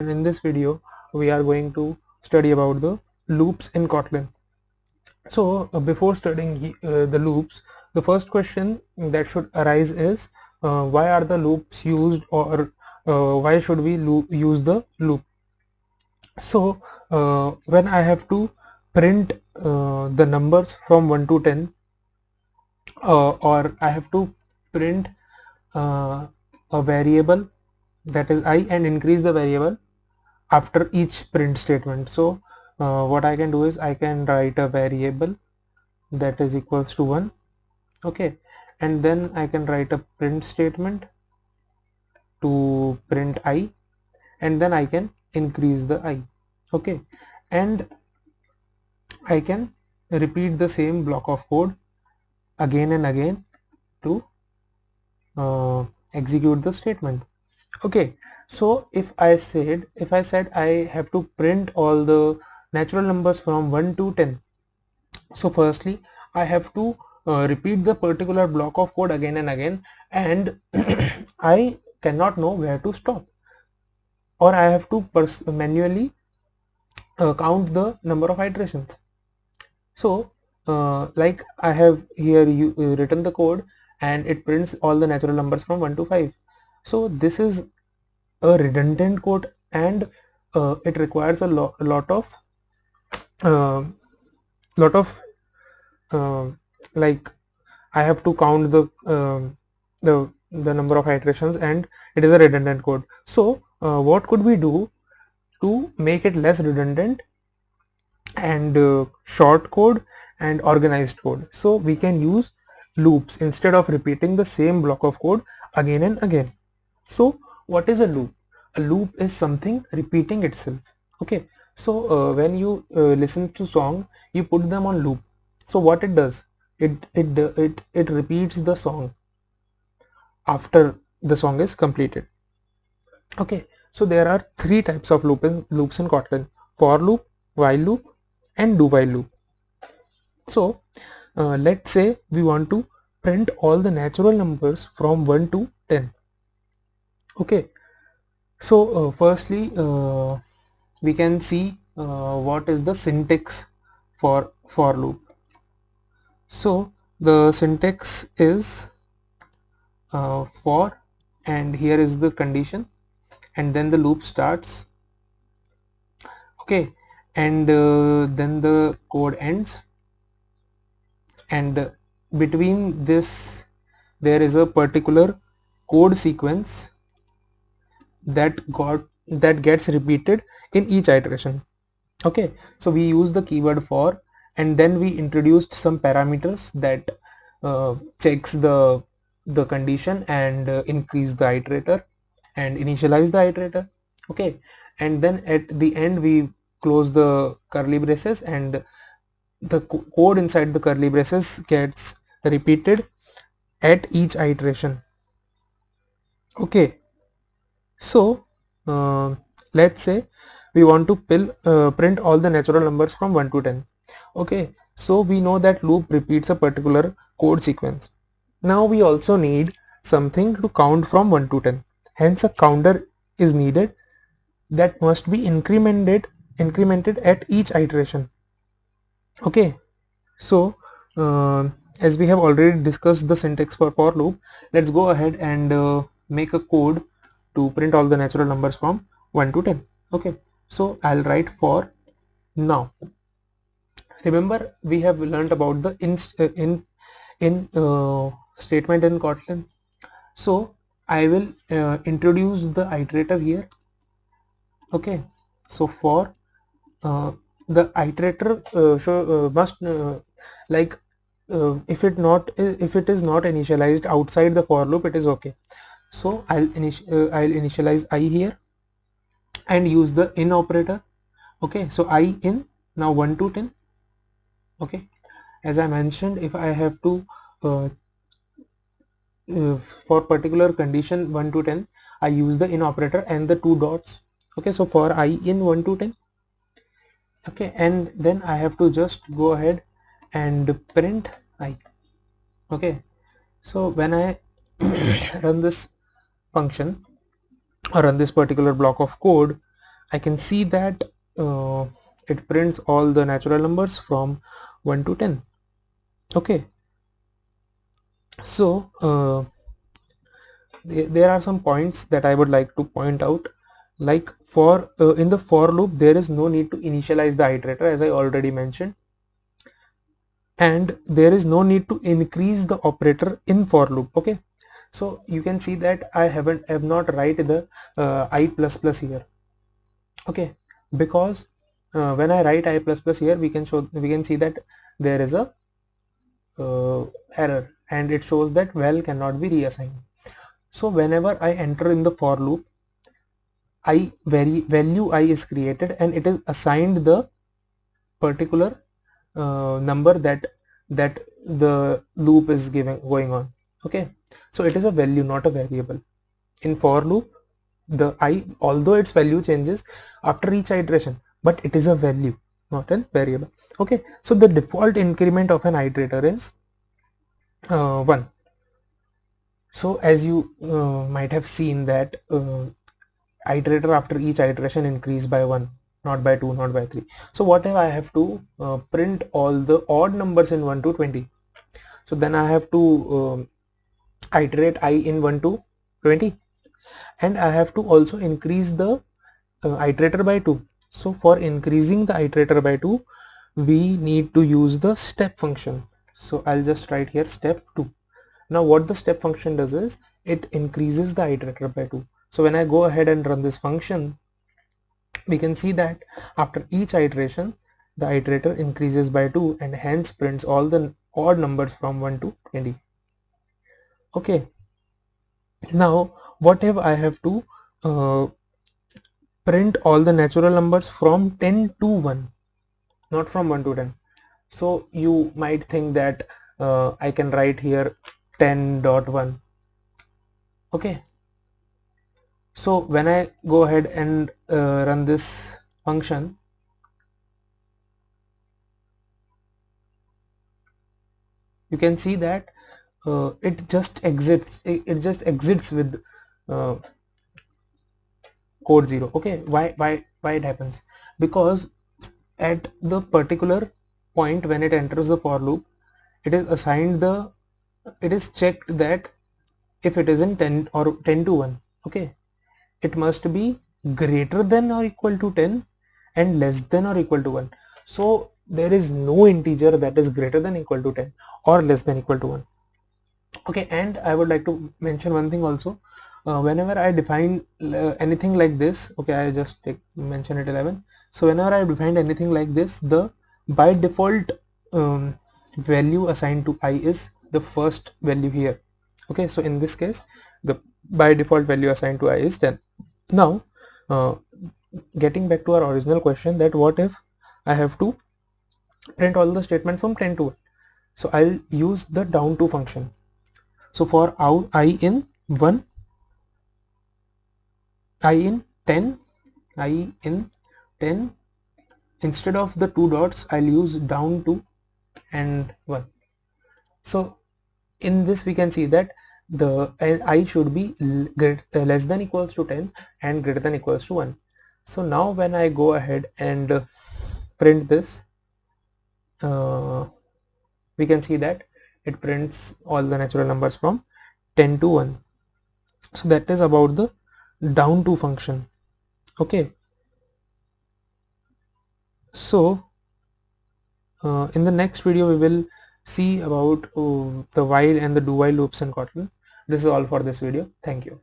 And in this video we are going to study about the loops in Kotlin. So before studying the loops, the first question that should arise is why are the loops used, or why should we use the loop? So when I have to print the numbers from 1 to 10, or I have to print a variable, that is I, and increase the variable after each print statement. So what I can do is I can write a variable that is equals to 1, okay, and then I can write a print statement to print I, and then I can increase the I, okay, and I can repeat the same block of code again and again to execute the statement. Okay, so if I said I have to print all the natural numbers from 1 to 10, so firstly I have to repeat the particular block of code again and again, and I cannot know where to stop, or I have to manually count the number of iterations. So like I have here written the code, and it prints all the natural numbers from 1 to 5. So this is a redundant code, and it requires a lot of uh, lot of uh, like I have to count the number of iterations, and it is a redundant code. So what could we do to make it less redundant and short code and organized code? So we can use loops instead of repeating the same block of code again and again. So what is a loop? A loop is something repeating itself. Okay, so when you listen to song, you put them on loop. So what it does, it repeats the song after the song is completed. Okay, so there are three types of loops in Kotlin: for loop, while loop, and do while loop. So let's say we want to print all the natural numbers from 1 to 10. Okay, so firstly we can see what is the syntax for loop. So the syntax is for, and here is the condition, and then the loop starts, okay, and then the code ends, and between this there is a particular code sequence that gets repeated in each iteration. Okay, so we use the keyword for, and then we introduced some parameters that checks the condition and increase the iterator and initialize the iterator. Okay, and then at the end we close the curly braces, and the code inside the curly braces gets repeated at each iteration. Okay, so let's say we want to print all the natural numbers from 1 to 10. Okay, so we know that loop repeats a particular code sequence. Now we also need something to count from 1 to 10. Hence a counter is needed that must be incremented at each iteration. Okay, so as we have already discussed the syntax for loop, let's go ahead and make a code to print all the natural numbers from 1 to 10. Okay, so I'll write for now. Remember, we have learned about the in statement in Kotlin. So I will introduce the iterator here. Okay, so for the iterator must like if it is not initialized outside the for loop, it is okay. So I'll initialize I here and use the in operator. Okay, so I in, now 1 to 10. Okay, as I mentioned, if I have to for particular condition 1 to 10, I use the in operator and the two dots. Okay, so for I in 1 to 10. Okay, and then I have to just go ahead and print I. Okay, so when I run this function or run this particular block of code, I can see that it prints all the natural numbers from 1 to 10. Okay, so there are some points that I would like to point out. Like for in the for loop, there is no need to initialize the iterator, as I already mentioned, and there is no need to increase the operator in for loop. Okay, so you can see that I have not write the I plus plus here. Okay, because when I write I plus plus here, we can see that there is a error, and it shows that val cannot be reassigned. So whenever I enter in the for loop, value I is created, and it is assigned the particular number that the loop is going on. Okay, so it is a value, not a variable. In for loop, the I, although its value changes after each iteration, but it is a value, not a variable. Okay, so the default increment of an iterator is 1. So as you might have seen that iterator after each iteration increase by 1, not by 2, not by 3. So what if I have to print all the odd numbers in 1 to 20? So then I have to iterate I in 1 to 20, and I have to also increase the iterator by 2. So for increasing the iterator by 2, we need to use the step function. So I'll just write here step 2. Now what the step function does is it increases the iterator by 2. So when I go ahead and run this function, we can see that after each iteration, the iterator increases by 2 and hence prints all the odd numbers from 1 to 20. Okay, now what if I have to print all the natural numbers from 10 to 1, not from 1 to 10? So you might think that I can write here 10.1. Okay, so when I go ahead and run this function, you can see that it just exits with uh, code 0. Okay, why it happens? Because at the particular point when it enters the for loop, it is assigned the, it is checked that if it is in 10 or 10 to 1, okay, it must be greater than or equal to 10 and less than or equal to 1. So there is no integer that is greater than equal to 10 or less than equal to 1. Okay, and I would like to mention one thing also. Whenever I define anything like this, okay, I just mention it 11. So whenever I defined anything like this, the by default value assigned to I is the first value here. Okay, so in this case, the by default value assigned to I is 10. Now uh, getting back to our original question, that what if I have to print all the statement from 10 to 1? So I'll use the down to function. So for I in 1, I in 10, I in 10, instead of the two dots, I'll use down to and 1. So in this we can see that the I should be less than equals to 10 and greater than equals to 1. So now when I go ahead and print this, we can see that it prints all the natural numbers from 10 to 1. So that is about the down to function. Okay, so in the next video we will see about the while and the do while loops in Kotlin. This is all for this video. Thank you.